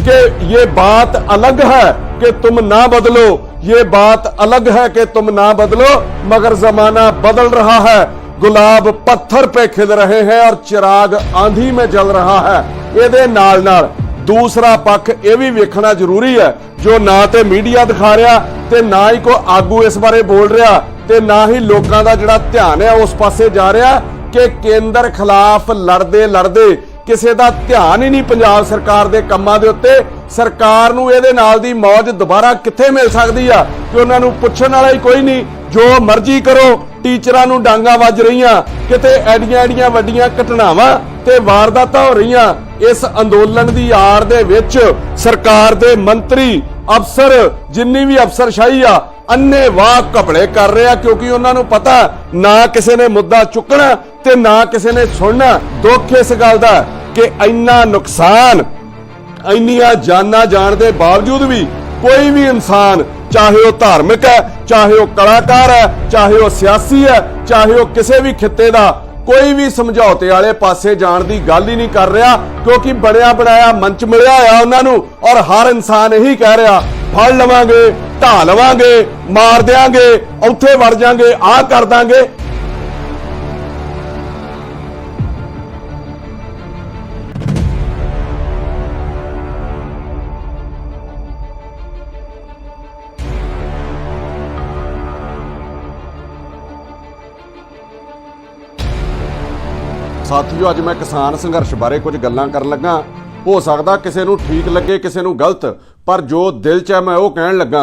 कि ये बात अलग है कि तुम ना बदलो, ये बात अलग है कि तुम ना बदलो, मगर जमाना बदल रहा है। गुलाब पत्थर पे खिल रहे हैं और चिराग आंधी में जल रहा है। ਇਹਦੇ ਨਾਲ ਨਾਲ दूसरा पक्ष यह भी वेखना जरूरी है, जो ना तो मीडिया दिखा रहा ते ना ही कोई आगू इस बारे बोल रहा ते ना ही लोगों का जिहड़ा ध्यान है उस पासे जा रहा कि केंद्र खिलाफ लड़दे लड़दे किसी का ध्यान ही नहीं पंजाब सरकार के कामां दे उत्ते। सरकार नूं इहदे नाल दी मौज दोबारा कित्थे मिल सकदी आ कि उन्हां नूं पुछण वाला ही कोई नहीं, जो मर्जी करो। टीचरां नूं डांगा वज रहीआं, किते एडियां एडियां वड्डियां घटनावां ते वारदातां हो रहीआं। इस अंदोलन दी आड़ दे विच सरकार दे मंत्री अफसर जिन्नी भी अफसरशाही आ अन्ने वाह घपड़े कर रहे हैं, क्योंकि उन्हां नूं पता ना किसी ने मुद्दा चुकना ते ना किसी ने सुनना। दुख इस गल दा कि इन्ना नुकसान इन्नियां जानां जाण दे बावजूद भी कोई भी इंसान, चाहे वह धार्मिक है, चाहे वह कलाकार है, चाहे वह सियासी है, चाहे वह किसी भी खिते का, कोई भी समझौते वाले पासे जाण दी गल ही नहीं कर रहा, क्योंकि बनया बनाया मंच मिलिया है उन्होंने और हर इंसान यही कह रहा फड़ लवांगे, ढा लवांगे, मार देंगे, उत्थे वड़ जांगे, आ कर देंगे। साथियों, अज मैं किसान संघर्ष बारे कुछ गल्लां करन लगा। हो सकदा किसी नूं ठीक लगे, किसी नूं गलत, पर जो दिल च है मैं वो कहण लगा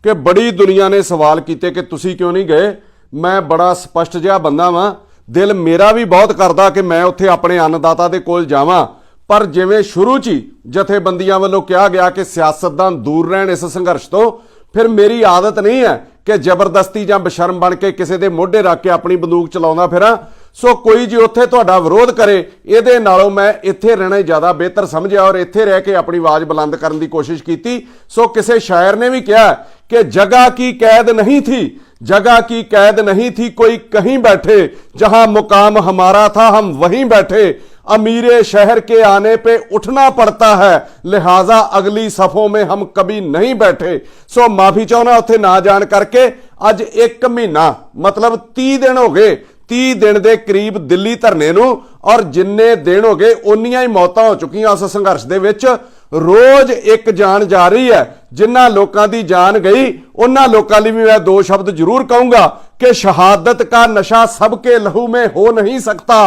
कि बड़ी दुनिया ने सवाल कीते कि तुसीं क्यों नहीं गए। मैं बड़ा स्पष्ट जिहा बंदा वां, दिल मेरा भी बहुत करदा कि मैं उत्थे अपने अन्नदाता दे कोल जावां, पर जिवें शुरू च ही जथेबंदियां वल्लों कहा गया कि सियासतदान दूर रहण इस संघर्ष तो, फिर मेरी आदत नहीं है कि जबरदस्ती जां बशर्म बन के किसी दे मोढे रख के अपनी बंदूक चलाउंदा फिरां। सो कोई जी उत्थे तुहाडा विरोध करे, इहदे नालों मैं इत्थे रहना ज़्यादा बेहतर समझिया और इत्थे रह के अपनी आवाज़ बुलंद करने की कोशिश की। सो किसी शायर ने भी कहा कि जगह की कैद नहीं थी, जगह की कैद नहीं थी, कोई कहीं बैठे, जहां मुकाम हमारा था हम वहीं बैठे। अमीरे शहर के आने पे उठना पड़ता है, लिहाजा अगली सफ़ों में हम कभी नहीं बैठे। सो माफी चाहना उत्थे ना जान करके। अज एक महीना मतलब 30 दिन हो गए, 30 दिन के करीब दिल्ली धरने नूं, और जिन्ने दिन हो गए उन्नियां ही मौतां हो चुकियां उस संघर्ष दे विच। रोज एक जान जा रही है। जिन्हां लोकां दी जान गई उन्हां लोकां लई भी मैं 2 शब्द जरूर कहूंगा कि शहादत का नशा सबके लहू में हो नहीं सकता,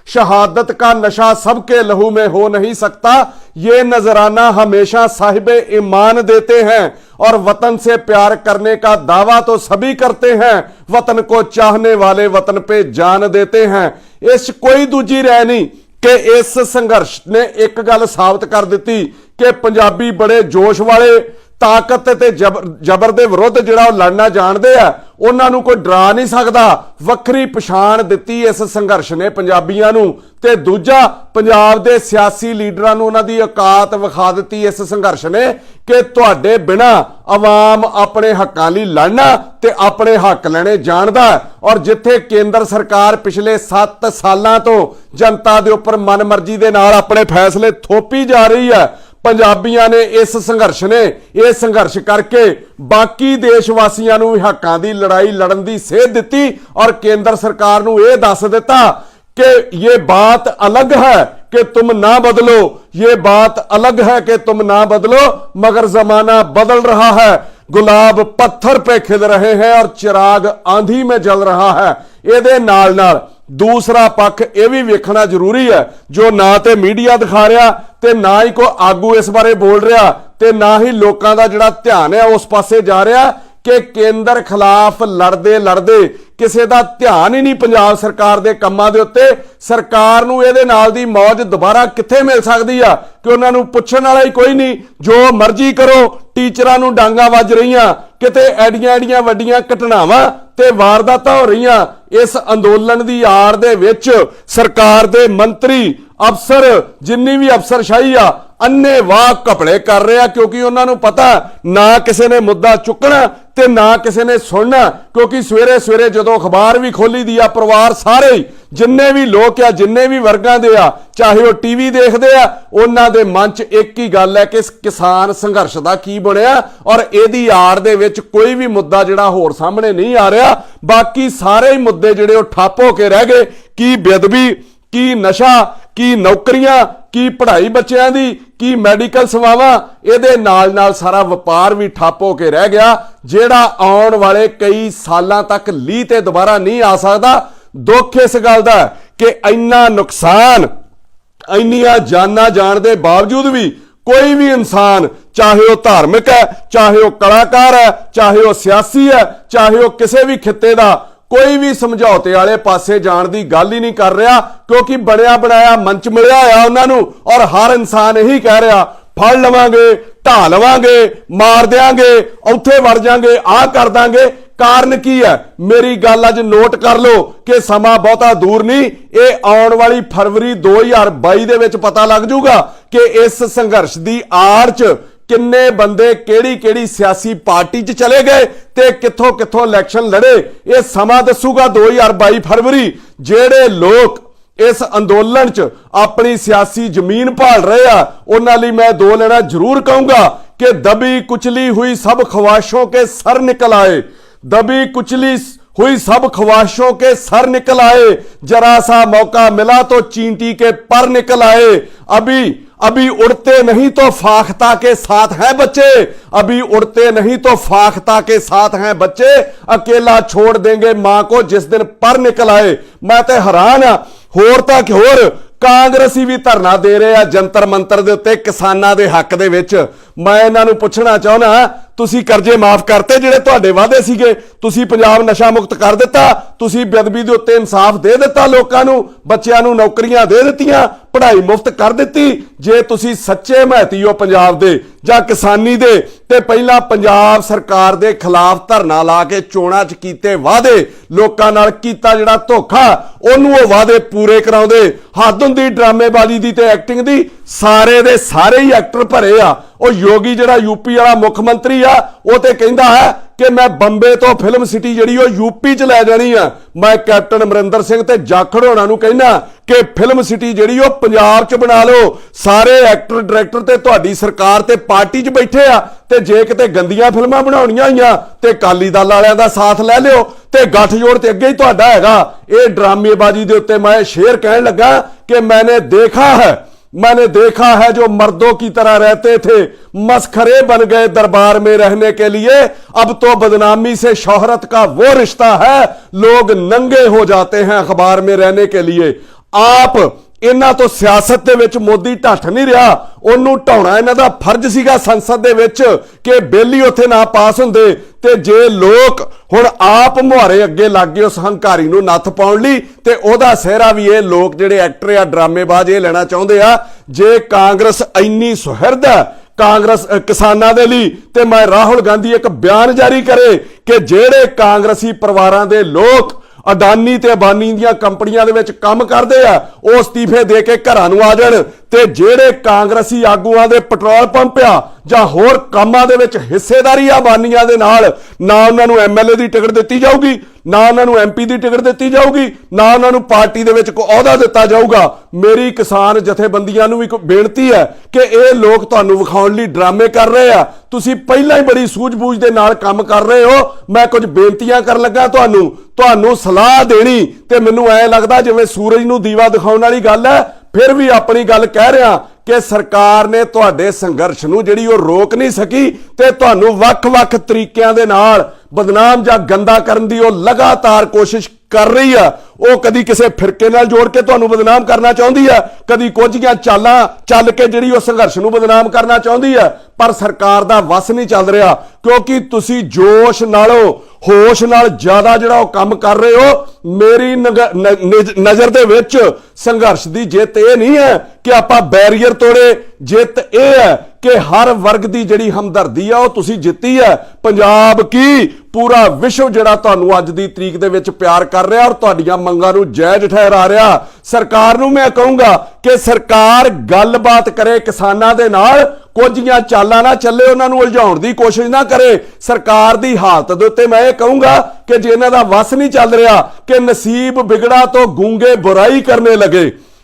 शहादत का नशा सबके लहू में हो नहीं सकता। ये नजराना हमेशा साहिबे ईमान देते हैं और वतन से प्यार करने का दावा तो सभी करते हैं, वतन को चाहने वाले वतन पे जान देते हैं। इस कोई दूजी रह नहीं कि इस संघर्ष ने एक गल साबित कर दी कि पंजाबी बड़े जोश वाले, ताकत ते जबर दे विरुद्ध जिहड़ा लड़ना जानते हैं, उन्होंने कोई डरा नहीं सकता। वक्री पछाण दिती इस संघर्ष ने पंजाबियों नूं, ते दूजा पंजाब दे सियासी लीडरां नूं उन्हां दी औकात विखा दिती इस संघर्ष ने कि तुहाडे बिना आवाम अपने हक्कां लई लड़ना ते अपने हक लैणे जानदा। और जिथे केंद्र सरकार पिछले 7 सालां तो जनता दे उपर मनमर्जी दे नाल अपने फैसले थोपी जा रही है, पंजाबियों ने इस संघर्ष ने यह संघर्ष करके बाकी देशवासियों नूं हक्कां दी लड़ाई लड़न दी सेध दिती और केंद्र सरकार नूं यह दस दिता कि ये बात अलग है कि तुम ना बदलो, ये बात अलग है कि तुम ना बदलो, मगर जमाना बदल रहा है। गुलाब पत्थर पे खिल रहे हैं और चिराग आंधी में जल रहा है। ਇਹਦੇ नाल नाल दूसरा पक्ष यह भी वेखना जरूरी है, जो ना तो मीडिया दिखा रहा ते ना ही कोई आगू इस बारे बोल रहा ते ना ही लोगों का जिहड़ा ध्यान है उस पासे जा रहा कि केंद्र खिलाफ लड़दे लड़दे किसी का ध्यान ही नहीं पंजाब सरकार के कामां दे उत्ते। सरकार नूं इहदे नाल दी मौज दोबारा कित्थे मिल सकदी आ कि उन्हां नूं पुछण वाला ही कोई नहीं, जो मर्जी करो। टीचरां नूं डांगा वज रहीआं, किते एडियां एडियां वड्डियां घटनावां ते वारदातां हो रहीआं। इस अंदोलन दी आड़ दे विच सरकार दे मंत्री अफसर जिन्नी भी अफसरशाही आ ਅੰਨ੍ਹੇਵਾਹ ਘਪਲੇ ਕਰ ਰਿਹਾ, ਕਿਉਂਕਿ ਉਹਨਾਂ ਨੂੰ ਪਤਾ ਨਾ ਕਿਸੇ ਨੇ ਮੁੱਦਾ ਚੁੱਕਣਾ ਤੇ ਨਾ ਕਿਸੇ ਨੇ ਸੁਣਨਾ। ਕਿਉਂਕਿ ਸਵੇਰੇ ਸਵੇਰੇ ਜਦੋਂ ਅਖਬਾਰ ਵੀ ਖੋਲੀ ਦੀ ਆ, ਪਰਿਵਾਰ ਸਾਰੇ ਹੀ ਜਿੰਨੇ ਵੀ ਲੋਕ ਆ, ਜਿੰਨੇ ਵੀ ਵਰਗਾਂ ਦੇ ਆ, ਚਾਹੇ ਉਹ ਟੀਵੀ ਦੇਖਦੇ ਆ, ਉਹਨਾਂ ਦੇ ਮਨ 'ਚ ਇੱਕ ਹੀ ਗੱਲ ਹੈ ਕਿ ਕਿਸਾਨ ਸੰਘਰਸ਼ ਦਾ ਕੀ ਬਣਿਆ। ਔਰ ਇਹਦੀ ਆੜ ਦੇ ਵਿੱਚ ਕੋਈ ਵੀ ਮੁੱਦਾ ਜਿਹੜਾ ਹੋਰ ਸਾਹਮਣੇ ਨਹੀਂ ਆ ਰਿਹਾ। ਬਾਕੀ ਸਾਰੇ ਹੀ ਮੁੱਦੇ ਜਿਹੜੇ ਉਹ ਠੱਪ ਹੋ ਕੇ ਰਹਿ ਗਏ। ਕੀ ਬੇਅਦਬੀ, ਕੀ ਨਸ਼ਾ, ਕੀ ਨੌਕਰੀਆਂ, ਕੀ ਪੜ੍ਹਾਈ ਬੱਚਿਆਂ ਦੀ, ਕੀ ਮੈਡੀਕਲ ਸੇਵਾਵਾਂ, ਇਹਦੇ ਨਾਲ ਨਾਲ ਸਾਰਾ ਵਪਾਰ ਵੀ ਠੱਪ ਹੋ ਕੇ ਰਹਿ ਗਿਆ, ਜਿਹੜਾ ਆਉਣ ਵਾਲੇ ਕਈ ਸਾਲਾਂ ਤੱਕ ਲੀਹ ਤੇ ਦੁਬਾਰਾ ਨਹੀਂ ਆ ਸਕਦਾ। ਦੁੱਖ ਇਸ ਗੱਲ ਦਾ ਕਿ ਇੰਨਾ ਨੁਕਸਾਨ, ਇੰਨੀਆਂ ਜਾਨਾਂ ਜਾਣ ਦੇ ਬਾਵਜੂਦ ਵੀ ਕੋਈ ਵੀ ਇਨਸਾਨ, ਚਾਹੇ ਉਹ ਧਾਰਮਿਕ ਹੈ, ਚਾਹੇ ਉਹ ਕਲਾਕਾਰ ਹੈ, ਚਾਹੇ ਉਹ ਸਿਆਸੀ ਹੈ, ਚਾਹੇ ਉਹ ਕਿਸੇ ਵੀ ਖਿੱਤੇ ਦਾ, ਕੋਈ ਵੀ ਸਮਝੌਤੇ ਵਾਲੇ ਪਾਸੇ ਜਾਣ ਦੀ ਗੱਲ ਹੀ ਨਹੀਂ ਕਰ ਰਿਹਾ। ਕਿਉਂਕਿ ਬਣਿਆ ਬਣਾਇਆ ਮੰਚ ਮਿਲਿਆ ਆ ਉਹਨਾਂ ਨੂੰ, ਔਰ ਹਰ ਇਨਸਾਨ ਇਹੀ ਕਹਿ ਰਿਹਾ ਫੜ ਲਵਾਂਗੇ, ਢਾ ਲਵਾਂਗੇ, ਮਾਰ ਦਿਆਂਗੇ, ਉੱਥੇ ਵੜ ਜਾਾਂਗੇ, ਆਹ ਕਰ ਦਾਂਗੇ। ਕਾਰਨ ਕੀ ਹੈ? ਮੇਰੀ ਗੱਲ ਅੱਜ ਨੋਟ ਕਰ ਲਓ ਕਿ ਸਮਾਂ ਬਹੁਤਾ ਦੂਰ ਨਹੀਂ, ਇਹ ਆਉਣ ਵਾਲੀ ਫਰਵਰੀ 2022 ਦੇ ਵਿੱਚ ਪਤਾ ਲੱਗ ਜਾਊਗਾ ਕਿ ਇਸ ਸੰਘਰਸ਼ ਦੀ ਆੜ 'ਚ ਕਿੰਨੇ ਬੰਦੇ ਕਿਹੜੀ ਕਿਹੜੀ ਸਿਆਸੀ ਪਾਰਟੀ 'ਚ ਚਲੇ ਗਏ ਤੇ ਕਿੱਥੋਂ ਕਿੱਥੋਂ ਇਲੈਕਸ਼ਨ ਲੜੇ। ਇਹ ਸਮਾਂ ਦੱਸੂਗਾ 2022 ਫਰਵਰੀ। ਜਿਹੜੇ ਲੋਕ ਇਸ ਅੰਦੋਲਨ 'ਚ ਆਪਣੀ ਸਿਆਸੀ ਜ਼ਮੀਨ ਭਾਲ ਰਹੇ ਆ, ਉਹਨਾਂ ਲਈ ਮੈਂ ਦੋ ਲੈਣਾ ਜ਼ਰੂਰ ਕਹੂੰਗਾ ਕਿ दबी कुचली हुई सब ख्वाहिशों के सर निकल आए, दबी कुचली हुई सब ख्वाहिशों के सर निकल आए, जरा सा मौका मिला तो चींटी के पर निकल आए। अभी अभी उड़ते नहीं तो फाख्ता के साथ हैं बच्चे, अभी उड़ते नहीं तो फाख्ता के साथ हैं बच्चे, अकेला छोड़ देंगे मां को जिस दिन पर निकल आए। मैं तो हैरान हाँ, होर तां होर ਕਾਂਗਰਸੀ ਵੀ ਧਰਨਾ ਦੇ ਰਹੇ ਆ ਜੰਤਰ ਮੰਤਰ ਦੇ ਉੱਤੇ ਕਿਸਾਨਾਂ ਦੇ ਹੱਕ ਦੇ ਵਿੱਚ। ਮੈਂ ਇਹਨਾਂ ਨੂੰ ਪੁੱਛਣਾ ਚਾਹੁੰਦਾ, ਤੁਸੀਂ ਕਰਜ਼ੇ ਮਾਫ ਕਰਤੇ ਜਿਹੜੇ ਤੁਹਾਡੇ ਵਾਅਦੇ ਸੀਗੇ? ਤੁਸੀਂ ਪੰਜਾਬ ਨਸ਼ਾ ਮੁਕਤ ਕਰ ਦਿੱਤਾ? ਤੁਸੀਂ ਬੇਅਦਬੀ ਦੇ ਉੱਤੇ ਇਨਸਾਫ ਦੇ ਦਿੱਤਾ ਲੋਕਾਂ ਨੂੰ? ਬੱਚਿਆਂ ਨੂੰ ਨੌਕਰੀਆਂ ਦੇ ਦਿੱਤੀਆਂ? ਪੜ੍ਹਾਈ ਮੁਫਤ ਕਰ ਦਿੱਤੀ? ਜੇ ਤੁਸੀਂ ਸੱਚੇ ਮਹਿਤੀ ਹੋ ਪੰਜਾਬ ਦੇ ਜਾਂ ਕਿਸਾਨੀ ਦੇ, ਤੇ ਪਹਿਲਾਂ ਪੰਜਾਬ ਸਰਕਾਰ ਦੇ ਖਿਲਾਫ ਧਰਨਾ ਲਾ ਕੇ ਚੋਣਾਂ 'ਚ ਕੀਤੇ ਵਾਅਦੇ, ਲੋਕਾਂ ਨਾਲ ਕੀਤਾ ਜਿਹੜਾ ਧੋਖਾ, ਉਹਨੂੰ ਉਹ ਵਾਅਦੇ ਪੂਰੇ ਕਰਾਉਂਦੇ। ਹੱਦ ਹੁੰਦੀ ਡਰਾਮੇਬਾਜ਼ੀ ਦੀ ਤੇ ਐਕਟਿੰਗ ਦੀ। ਸਾਰੇ ਦੇ ਸਾਰੇ ਹੀ ਐਕਟਰ ਭਰੇ ਆ। ਉਹ ਯੋਗੀ ਜਿਹੜਾ ਯੂਪੀ ਵਾਲਾ ਮੁੱਖ ਮੰਤਰੀ ਆ, ਉਹ ਤੇ ਕਹਿੰਦਾ ਹੈ ਕਿ ਮੈਂ ਬੰਬੇ ਤੋਂ ਫਿਲਮ ਸਿਟੀ ਜਿਹੜੀ ਉਹ ਯੂਪੀ 'ਚ ਲੈ ਜਾਣੀ ਆ। ਮੈਂ ਕੈਪਟਨ ਅਮਰਿੰਦਰ ਸਿੰਘ ਤੇ ਜਾਖੜ ਹੋਣਾ ਨੂੰ ਕਹਿਣਾ ਕਿ ਫਿਲਮ ਸਿਟੀ ਜਿਹੜੀ ਉਹ ਪੰਜਾਬ 'ਚ ਬਣਾ ਲਓ। ਸਾਰੇ ਐਕਟਰ ਡਾਇਰੈਕਟਰ ਤੇ ਤੁਹਾਡੀ ਸਰਕਾਰ ਤੇ ਪਾਰਟੀ 'ਚ ਬੈਠੇ ਆ, ਤੇ ਜੇ ਕਿਤੇ ਗੰਦੀਆਂ ਫਿਲਮਾਂ ਬਣਾਉਣੀਆਂ ਹੋਈਆਂ ਤੇ ਅਕਾਲੀ ਦਲ ਵਾਲਿਆਂ ਦਾ ਸਾਥ ਲੈ ਲਿਓ, ਤੇ ਗੱਠਜੋੜ ਤੇ ਅੱਗੇ ਹੀ ਤੁਹਾਡਾ ਹੈਗਾ। ਇਹ ਡਰਾਮੇਬਾਜ਼ੀ ਦੇ ਉੱਤੇ ਮੈਂ ਸ਼ੇਰ ਕਹਿਣ ਲੱਗਾ ਕਿ मैंने देखा है जो मर्दों की तरह रहते थे, मस्खरे बन गए दरबार में रहने के लिए, अब तो बदनामी से शोहरत का वो रिश्ता है, लोग नंगे हो जाते हैं अखबार में रहने के लिए। आप ਇਹਨਾਂ ਤੋਂ ਸਿਆਸਤ ਦੇ ਵਿੱਚ ਮੋਦੀ ਢੱਠ ਨਹੀਂ ਰਿਹਾ, ਉਹਨੂੰ ਢਾਉਣਾ ਇਹਨਾਂ ਦਾ ਫਰਜ਼ ਸੀਗਾ ਸੰਸਦ ਦੇ ਵਿੱਚ ਕਿ ਬਿੱਲ ਹੀ ਉੱਥੇ ਨਾ ਪਾਸ ਹੁੰਦੇ। ਤੇ ਜੇ ਲੋਕ ਹੁਣ ਆਪ ਮੁਹਾਰੇ ਅੱਗੇ ਲੱਗ ਗਏ ਉਸ ਹੰਕਾਰੀ ਨੂੰ ਨੱਥ ਪਾਉਣ ਲਈ, ਤੇ ਉਹਦਾ ਸਿਹਰਾ ਵੀ ਇਹ ਲੋਕ ਜਿਹੜੇ ਐਕਟਰ ਆ ਡਰਾਮੇਬਾਜ਼ ਇਹ ਲੈਣਾ ਚਾਹੁੰਦੇ ਆ। ਜੇ ਕਾਂਗਰਸ ਇੰਨੀ ਸੁਹਿਰਦ ਹੈ ਕਾਂਗਰਸ ਕਿਸਾਨਾਂ ਦੇ ਲਈ, ਤੇ ਮੈਂ ਰਾਹੁਲ ਗਾਂਧੀ ਇੱਕ ਬਿਆਨ ਜਾਰੀ ਕਰੇ ਕਿ ਜਿਹੜੇ ਕਾਂਗਰਸੀ ਪਰਿਵਾਰਾਂ ਦੇ ਲੋਕ ਅਡਾਨੀ ਤੇ ਅਬਾਨੀ ਦੀਆਂ ਕੰਪਨੀਆਂ ਦੇ ਵਿੱਚ ਕੰਮ ਕਰਦੇ ਆ, ਉਹ ਅਸਤੀਫੇ ਦੇ ਕੇ ਘਰਾਂ ਨੂੰ ਆ ਜਾਣ। ਤੇ ਜਿਹੜੇ ਕਾਂਗਰਸੀ ਆਗੂਆਂ ਦੇ ਪੈਟਰੋਲ ਪੰਪ ਆ ਜਾਂ ਹੋਰ ਕੰਮਾਂ ਦੇ ਵਿੱਚ ਹਿੱਸੇਦਾਰੀ ਆ ਅਬਾਨੀਆਂ ਦੇ ਨਾਲ, ਨਾ ਉਹਨਾਂ ਨੂੰ ਐਮਐਲਏ ਦੀ ਟਿਕਟ ਦਿੱਤੀ ਜਾਊਗੀ, ਨਾ ਉਹਨਾਂ ਨੂੰ ਐਮਪੀ ਦੀ ਟਿਕਟ ਦਿੱਤੀ ਜਾਊਗੀ, ਨਾ ਉਹਨਾਂ ਨੂੰ ਪਾਰਟੀ ਦੇ ਵਿੱਚ ਕੋਈ ਅਹੁਦਾ ਦਿੱਤਾ ਜਾਊਗਾ। ਮੇਰੀ ਕਿਸਾਨ ਜਥੇਬੰਦੀਆਂ ਨੂੰ ਵੀ ਕੋਈ ਬੇਨਤੀ ਹੈ ਕਿ ਇਹ ਲੋਕ ਤੁਹਾਨੂੰ ਵਿਖਾਉਣ ਲਈ ਡਰਾਮੇ ਕਰ ਰਹੇ ਆ। ਤੁਸੀਂ ਪਹਿਲਾਂ ਹੀ ਬੜੀ ਸੂਝ-ਬੂਝ ਦੇ ਨਾਲ ਕੰਮ ਕਰ ਰਹੇ ਹੋ। ਮੈਂ ਕੁਝ ਬੇਨਤੀਆਂ ਕਰਨ ਲੱਗਾ ਤੁਹਾਨੂੰ ਸਲਾਹ ਦੇਣੀ, ਤੇ ਮੈਨੂੰ ਐ ਲੱਗਦਾ ਜਿਵੇਂ ਸੂਰਜ ਨੂੰ ਦੀਵਾ ਦਿਖਾਉਣ ਵਾਲੀ ਗੱਲ ਹੈ। ਫਿਰ ਵੀ ਆਪਣੀ ਗੱਲ ਕਹਿ ਰਿਹਾ ਕਿ ਸਰਕਾਰ ਨੇ ਤੁਹਾਡੇ ਸੰਘਰਸ਼ ਨੂੰ ਜਿਹੜੀ ਉਹ ਰੋਕ ਨਹੀਂ ਸਕੀ, ਤੇ ਤੁਹਾਨੂੰ ਵੱਖ-ਵੱਖ ਤਰੀਕਿਆਂ ਦੇ ਨਾਲ ਬਦਨਾਮ ਜਾਂ ਗੰਦਾ ਕਰਨ ਦੀ ਉਹ ਲਗਾਤਾਰ ਕੋਸ਼ਿਸ਼ ਕਰ ਰਹੀ ਆ। ਉਹ ਕਦੀ ਕਿਸੇ ਫਿਰਕੇ ਨਾਲ ਜੋੜ ਕੇ ਤੁਹਾਨੂੰ ਬਦਨਾਮ ਕਰਨਾ ਚਾਹੁੰਦੀ ਆ, ਕਦੀ ਕੁਝੀਆਂ ਚਾਲਾਂ ਚੱਲ ਕੇ ਜਿਹੜੀ ਉਹ ਸੰਘਰਸ਼ ਨੂੰ ਬਦਨਾਮ ਕਰਨਾ ਚਾਹੁੰਦੀ ਆ। ਪਰ ਸਰਕਾਰ ਦਾ ਵਸ ਨਹੀਂ ਚੱਲ ਰਿਹਾ, ਕਿਉਂਕਿ ਤੁਸੀਂ ਜੋਸ਼ ਨਾਲੋਂ ਹੋਸ਼ ਨਾਲ ਜ਼ਿਆਦਾ ਜਿਹੜਾ ਉਹ ਕੰਮ ਕਰ ਰਹੇ ਹੋ। ਮੇਰੀ ਨਜ਼ਰ ਦੇ ਵਿੱਚ ਸੰਘਰਸ਼ ਦੀ ਜਿੱਤ ਇਹ ਨਹੀਂ ਹੈ ਕਿ ਆਪਾਂ ਬੈਰੀਅਰ ਤੋੜੇ ਜਿੱਤ ਇਹ ਹੈ ਕਿ ਹਰ ਵਰਗ ਦੀ ਜਿਹੜੀ ਹਮਦਰਦੀ ਆ ਉਹ ਤੁਸੀਂ ਜਿੱਤੀ ਹੈ। ਪੰਜਾਬ ਕੀ ਪੂਰਾ ਵਿਸ਼ਵ ਜਿਹੜਾ ਤੁਹਾਨੂੰ ਅੱਜ ਦੀ ਤਰੀਕ ਦੇ ਵਿੱਚ ਪਿਆਰ ਕਰ ਰਿਹਾ ਔਰ ਤੁਹਾਡੀਆਂ ਮੰਗਾਂ ਨੂੰ ਜਾਇਜ਼ ਠਹਿਰਾ ਰਿਹਾ। ਸਰਕਾਰ ਨੂੰ ਮੈਂ ਕਹੂੰਗਾ ਕਿ ਸਰਕਾਰ ਗੱਲਬਾਤ ਕਰੇ ਕਿਸਾਨਾਂ ਦੇ ਨਾਲ, ਕੁਝੀਆਂ ਚਾਲਾਂ ਨਾ ਚੱਲੇ, ਉਹਨਾਂ ਨੂੰ ਉਲਝਾਉਣ ਦੀ ਕੋਸ਼ਿਸ਼ ਨਾ ਕਰੇ। ਸਰਕਾਰ ਦੀ ਹਾਲਤ ਦੇ ਉੱਤੇ ਮੈਂ ਇਹ ਕਹੂੰਗਾ ਕਿ ਜੇ ਇਹਨਾਂ ਦਾ ਵਸ ਨਹੀਂ ਚੱਲ ਰਿਹਾ ਕਿ ਨਸੀਬ ਬਿਗੜਾ ਤੋਂ ਗੂੰਗੇ बुराई करने लगे,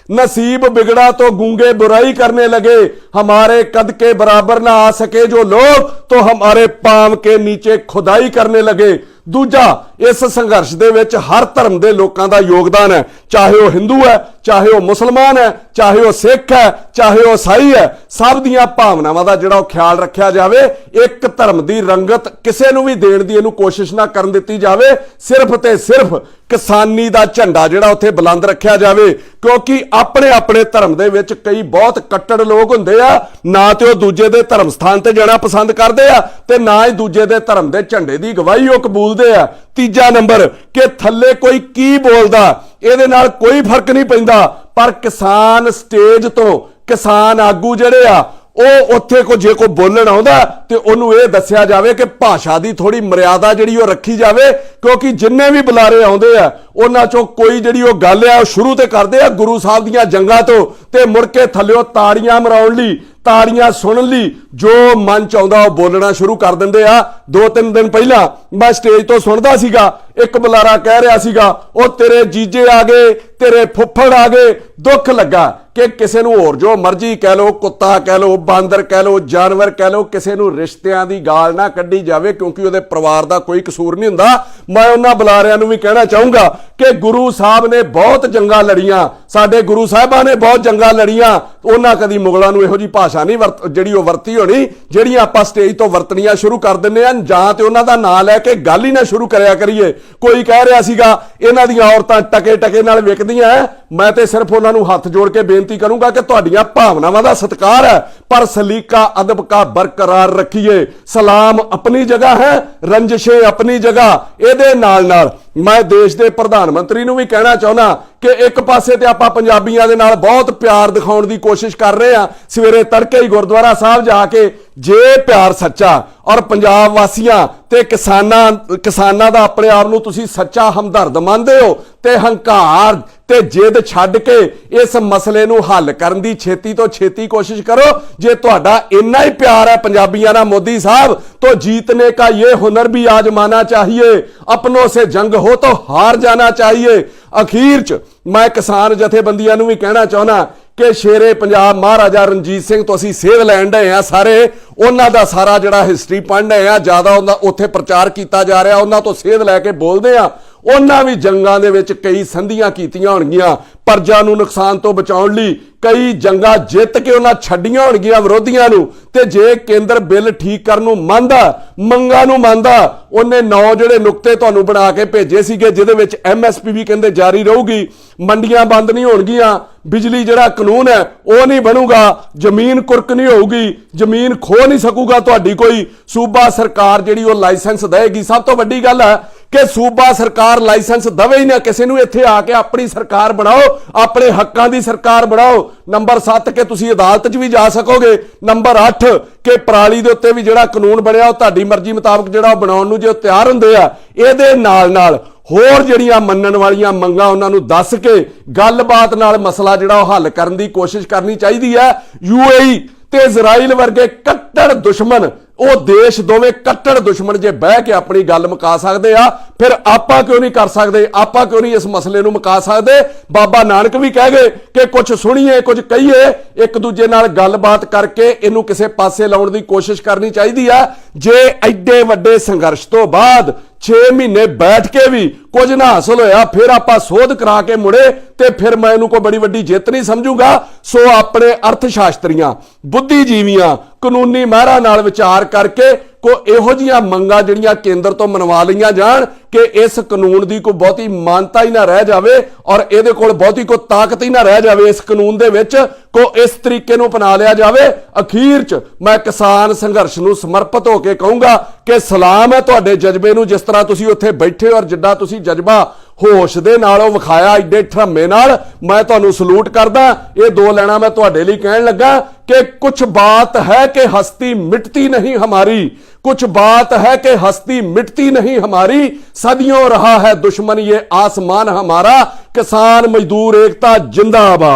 नसीब बिगड़ा तो गूंगे बुराई करने लगे, हमारे कद के बराबर ना आ सके जो लोग तो हमारे पांव के नीचे खुदाई करने लगे। दूजा, इस संघर्ष दे विच हर धर्म के लोगों का योगदान है, चाहे वह हिंदू है, चाहे वह मुसलमान है, चाहे वह सिख है, चाहे वह ईसाई है। सब दियां भावनावां दा जिहड़ा ख्याल रखिया जावे। एक धर्म की रंगत किसी नूं भी देण दी इहनूं कोशिश ना करन दित्ती जावे। सिर्फ ते सिर्फ किसानी दा झंडा जिहड़ा उत्थे बुलंद रखिया जावे, क्योंकि अपने अपने धर्म दे विच कई बहुत कट्टर लोग हुंदे आ, ना ते वो दूजे दे धर्म स्थान ते जाना पसंद करदे आ ते ना ही दूजे दे धर्म दे झंडे दी गवाही वो कबूलदे आ। तीजा नंबर कि थल्ले कोई की बोलदा ਇਹਦੇ ਨਾਲ कोई फर्क नहीं पैंदा, पर किसान स्टेज तो किसान आगू ਜਿਹੜੇ ਆ ਉਹ ਉੱਥੇ ਕੋ ਜੇ ਕੋ ਬੋਲਣ ਆਉਂਦਾ ਤੇ ਉਹਨੂੰ ਇਹ ਦੱਸਿਆ ਜਾਵੇ ਕਿ ਭਾਸ਼ਾ ਦੀ ਥੋੜੀ ਮਰਿਆਦਾ ਜਿਹੜੀ ਉਹ ਰੱਖੀ ਜਾਵੇ, ਕਿਉਂਕਿ ਜਿੰਨੇ ਵੀ ਬੁਲਾਰੇ ਆਉਂਦੇ ਆ ਉਹਨਾਂ ਚੋਂ ਕੋਈ ਜਿਹੜੀ ਉਹ ਗੱਲ ਆ ਉਹ ਸ਼ੁਰੂ ਤੇ ਕਰਦੇ ਆ ਗੁਰੂ ਸਾਹਿਬ ਦੀਆਂ ਜੰਗਾਂ ਤੋਂ ਤੇ ਮੁੜ ਕੇ ਥੱਲਿਓ ਤਾੜੀਆਂ ਮਰਾਉਣ ਲਈ, ਤਾੜੀਆਂ ਸੁਣਨ ਲਈ ਜੋ ਮਨ ਚ ਆਉਂਦਾ ਉਹ ਬੋਲਣਾ ਸ਼ੁਰੂ ਕਰ ਦਿੰਦੇ ਆ। 2-3 ਦਿਨ ਪਹਿਲਾਂ ਮੈਂ ਸਟੇਜ ਤੋਂ ਸੁਣਦਾ ਸੀਗਾ, ਇੱਕ ਬੁਲਾਰਾ ਕਹਿ ਰਿਹਾ ਸੀਗਾ ਉਹ ਤੇਰੇ ਜੀਜੇ ਆ ਗਏ, ਤੇਰੇ ਫੁੱਫੜ ਆ ਗਏ। ਦੁੱਖ ਲੱਗਾ ਕਿ ਕਿਸੇ ਨੂੰ ਹੋਰ ਜੋ ਮਰਜ਼ੀ ਕਹਿ ਲੋ, ਕੁੱਤਾ ਕਹਿ ਲੋ, ਬਾਂਦਰ ਕਹਿ ਲੋ, ਜਾਨਵਰ ਕਹਿ ਲੋ, ਕਿਸੇ ਨੂੰ ਰਿਸ਼ਤਿਆਂ ਦੀ ਗਾਲ ਨਾ ਕੱਢੀ ਜਾਵੇ, ਕਿਉਂਕਿ ਉਹਦੇ ਪਰਿਵਾਰ ਦਾ ਕੋਈ ਕਸੂਰ ਨਹੀਂ ਹੁੰਦਾ। ਮੈਂ ਉਹਨਾਂ ਬੁਲਾਰਿਆਂ ਨੂੰ ਵੀ ਕਹਿਣਾ ਚਾਹੂੰਗਾ ਕਿ ਗੁਰੂ ਸਾਹਿਬ ਨੇ ਬਹੁਤ ਜੰਗਾਂ ਲੜੀਆਂ, ਸਾਡੇ ਗੁਰੂ ਸਾਹਿਬਾਂ ਨੇ ਬਹੁਤ ਜੰਗਾਂ ਲੜੀਆਂ, ਉਹਨਾਂ ਕਦੀ ਮੁਗਲਾਂ ਨੂੰ ਇਹੋ ਜੀ ਭਾਸ਼ਾ ਨਹੀਂ ਜਿਹੜੀ ਉਹ ਵਰਤੀ ਹੋਣੀ ਜਿਹੜੀਆਂ ਆਪਾਂ ਸਟੇਜ ਤੋਂ ਵਰਤਣੀਆਂ ਸ਼ੁਰੂ ਕਰ ਦਿੰਦੇ ਆ, ਜਾਂ ਤੇ ਉਹਨਾਂ ਦਾ ਨਾਂ ਲੈ ਕੇ ਗੱਲ ਹੀ ਨਾ ਸ਼ੁਰੂ ਕਰਿਆ ਕਰੀਏ। ਕੋਈ ਕਹਿ ਰਿਹਾ ਸੀਗਾ ਇਹਨਾਂ ਦੀਆਂ ਔਰਤਾਂ ਟਕੇ ਟਕੇ ਨਾਲ ਵਿਕਦੀਆਂ ਐ, ਮੈਂ ਤੇ ਸਿਰਫ ਉਹਨਾਂ ਨੂੰ ਹੱਥ ਜੋੜ ਕੇ ਬੇਨਤੀ ਕਰੂੰਗਾ ਕਿ ਤੁਹਾਡੀਆਂ ਭਾਵਨਾਵਾਂ ਦਾ ਸਤਿਕਾਰ ਹੈ, पर सलीका अदब का बरकरार रखिए। सलाम अपनी जगह है, रंजिशें अपनी जगह। ਇਹਦੇ ਨਾਲ ਨਾਲ ਮੈਂ ਦੇਸ਼ ਦੇ ਪ੍ਰਧਾਨ ਮੰਤਰੀ ਨੂੰ ਵੀ ਕਹਿਣਾ ਚਾਹੁੰਦਾ ਕਿ ਇੱਕ ਪਾਸੇ ਤੇ ਆਪਾਂ ਪੰਜਾਬੀਆਂ ਦੇ ਨਾਲ ਬਹੁਤ ਪਿਆਰ ਦਿਖਾਉਣ ਦੀ ਕੋਸ਼ਿਸ਼ ਕਰ ਰਹੇ ਆ, ਸਵੇਰੇ ਤੜਕੇ ਹੀ ਗੁਰਦੁਆਰਾ ਸਾਹਿਬ ਜਾ ਕੇ, ਜੇ ਪਿਆਰ ਸੱਚਾ ਔਰ ਪੰਜਾਬ ਵਾਸੀਆਂ ਤੇ ਕਿਸਾਨਾਂ ਦਾ ਆਪਣੇ ਆਪ ਨੂੰ ਤੁਸੀਂ ਸੱਚਾ ਹਮਦਰਦ ਮੰਨਦੇ ਹੋ ਤੇ ਹੰਕਾਰ ਤੇ ਜਿੱਦ ਛੱਡ ਕੇ ਇਸ ਮਸਲੇ ਨੂੰ ਹੱਲ ਕਰਨ ਦੀ ਛੇਤੀ ਤੋਂ ਛੇਤੀ ਕੋਸ਼ਿਸ਼ ਕਰੋ। ਜੇ ਤੁਹਾਡਾ ਇੰਨਾ ਹੀ ਪਿਆਰ ਹੈ ਪੰਜਾਬੀਆਂ ਨਾਲ ਮੋਦੀ ਸਾਹਿਬ, तो जीतने का ये हुनर भी आजमाना चाहिए, अपनों से जंग हो तो हार जाना चाहिए। अखीर च मैं किसान जथेबंदियां नूं भी कहना चाहना कि शेरे पंजाब महाराजा रणजीत सिंह तो असीं सेध लैण डए आ, सारे उन्हां दा सारा जिहड़ा हिस्टरी पढ़ रहे आ, ज़्यादा उत्थे प्रचार किया जा रहा, उन्हां तो सेध लैके बोलदे आ। ਉਹਨਾਂ ਵੀ ਜੰਗਾਂ ਦੇ ਵਿੱਚ ਕਈ ਸੰਧੀਆਂ ਕੀਤੀਆਂ ਹੋਣਗੀਆਂ ਪਰਜਾ ਨੂੰ ਨੁਕਸਾਨ ਤੋਂ ਬਚਾਉਣ ਲਈ, ਕਈ ਜੰਗਾਂ ਜਿੱਤ ਕੇ ਉਹਨਾਂ ਛੱਡੀਆਂ ਹੋਣਗੀਆਂ ਵਿਰੋਧੀਆਂ ਨੂੰ। ਤੇ ਜੇ ਕੇਂਦਰ ਬਿੱਲ ਠੀਕ ਕਰਨ ਨੂੰ ਮੰਨਦਾ, ਮੰਗਾਂ ਨੂੰ ਮੰਨਦਾ, ਉਹਨੇ 9 ਜਿਹੜੇ ਨੁਕਤੇ ਤੁਹਾਨੂੰ ਬਣਾ ਕੇ ਭੇਜੇ ਸੀਗੇ ਜਿਹਦੇ ਵਿੱਚ MSP ਵੀ ਕਹਿੰਦੇ ਜਾਰੀ ਰਹੂਗੀ, ਮੰਡੀਆਂ ਬੰਦ ਨਹੀਂ ਹੋਣਗੀਆਂ, ਬਿਜਲੀ ਜਿਹੜਾ ਕਾਨੂੰਨ ਹੈ ਉਹ ਨਹੀਂ ਬਣੂਗਾ, ਜ਼ਮੀਨ ਕੁਰਕ ਨਹੀਂ ਹੋਊਗੀ, ਜ਼ਮੀਨ ਖੋ ਨਹੀਂ ਸਕੂਗਾ ਤੁਹਾਡੀ ਕੋਈ, ਸੂਬਾ ਸਰਕਾਰ ਜਿਹੜੀ ਉਹ ਲਾਇਸੈਂਸ ਦੇਗੀ। ਸਭ ਤੋਂ ਵੱਡੀ ਗੱਲ ਹੈ ਕਿ सूबा सरकार लाइसेंस दवे ही ना किसी नूं, इत्थे आके अपनी सरकार बनाओ, अपने हक्कां दी सरकार बनाओ। नंबर 7 के तुसीं अदालत च भी जा सकोगे। नंबर 8 कि पराली दे उत्ते भी जिहड़ा कानून बनिया वो तुहाडी मर्जी मुताबक जिहड़ा बनाउण नूं जे तैयार हुंदे आ, इहदे नाल नाल होर जिहड़ियां मन्नण वालियां मंगां उन्हां नूं दस के गलबात नाल मसला जिहड़ा वो हल करन दी कोशिश करनी चाहीदी है। UAE ते इजराइल वर्गे कट्टर दुश्मन, ਉਹ ਦੇਸ਼ ਦੋਵੇਂ ਕੱਟੜ ਦੁਸ਼ਮਣ ਜੇ ਬਹਿ ਕੇ ਆਪਣੀ ਗੱਲ ਮੁਕਾ ਸਕਦੇ ਆ, ਫਿਰ ਆਪਾਂ ਕਿਉਂ ਨਹੀਂ ਕਰ ਸਕਦੇ? ਆਪਾਂ ਕਿਉਂ ਨਹੀਂ ਇਸ ਮਸਲੇ ਨੂੰ ਮੁਕਾ ਸਕਦੇ? ਬਾਬਾ ਨਾਨਕ ਵੀ ਕਹਿ ਗਏ ਕਿ ਕੁਝ ਸੁਣੀਏ ਕੁਝ ਕਹੀਏ, ਇੱਕ ਦੂਜੇ ਨਾਲ ਗੱਲਬਾਤ ਕਰਕੇ ਇਹਨੂੰ ਕਿਸੇ ਪਾਸੇ ਲਾਉਣ ਦੀ ਕੋਸ਼ਿਸ਼ ਕਰਨੀ ਚਾਹੀਦੀ ਆ। ਜੇ ਐਡੇ ਵੱਡੇ ਸੰਘਰਸ਼ ਤੋਂ ਬਾਅਦ 6 ਮਹੀਨੇ ਬੈਠ ਕੇ ਵੀ ਕੁਝ ਨਾ ਹਾਸਲ ਹੋਇਆ, ਫਿਰ ਆਪਾਂ ਸੋਧ ਕਰਾ ਕੇ ਮੁੜੇ ਤੇ ਫਿਰ ਮੈਂ ਇਹਨੂੰ ਕੋਈ ਬੜੀ ਵੱਡੀ ਜਿੱਤ ਨਹੀਂ ਸਮਝੂਗਾ। ਸੋ ਆਪਣੇ ਅਰਥ ਸ਼ਾਸਤਰੀਆਂ, ਬੁੱਧੀਜੀਵੀਆਂ, ਕਾਨੂੰਨੀ ਮਾਹਿਰਾਂ ਨਾਲ ਵਿਚਾਰ ਕਰਕੇ ਕੋ ਇਹੋ ਜਿਹੀਆਂ ਮੰਗਾਂ ਜਿਹੜੀਆਂ ਕੇਂਦਰ ਤੋਂ ਮਨਵਾ ਲਈਆਂ ਜਾਣ ਕਿ ਇਸ ਕਾਨੂੰਨ ਦੀ ਕੋਈ ਬਹੁਤੀ ਮਾਨਤਾ ਹੀ ਨਾ ਰਹਿ ਜਾਵੇ ਔਰ ਇਹਦੇ ਕੋਲ ਬਹੁਤੀ ਕੋਈ ਤਾਕਤ ਹੀ ਨਾ ਰਹਿ ਜਾਵੇ। ਇਸ ਕਾਨੂੰਨ ਦੇ ਵਿੱਚ ਕੋ ਇਸ ਤਰੀਕੇ ਨੂੰ ਅਪਣਾ ਲਿਆ ਜਾਵੇ। ਅਖੀਰ 'ਚ ਮੈਂ ਕਿਸਾਨ ਸੰਘਰਸ਼ ਨੂੰ ਸਮਰਪਿਤ ਹੋ ਕੇ ਕਹੂੰਗਾ ਕਿ ਸਲਾਮ ਹੈ ਤੁਹਾਡੇ ਜਜ਼ਬੇ ਨੂੰ, ਜਿਸ ਤਰ੍ਹਾਂ ਤੁਸੀਂ ਉੱਥੇ ਬੈਠੇ ਔਰ ਜਿੱਦਾਂ ਤੁਸੀਂ ਜਜ਼ਬਾ ਹੋਸ਼ ਦੇ ਨਾਲ ਉਹ ਵਿਖਾਇਆ ਏਡੇ ਠਰਮੇ ਨਾਲ, ਮੈਂ ਤੁਹਾਨੂੰ ਸਲੂਟ ਕਰਦਾ। ਇਹ 2 ਲੈਣਾ ਮੈਂ ਤੁਹਾਡੇ ਲਈ ਕਹਿਣ ਲੱਗਾ कि कुछ बात है कि हस्ती मिटती नहीं हमारी, कुछ बात है कि हस्ती मिटती नहीं हमारी, सदियों रहा है दुश्मन ये आसमान हमारा, किसान मजदूर एकता जिंदाबाद।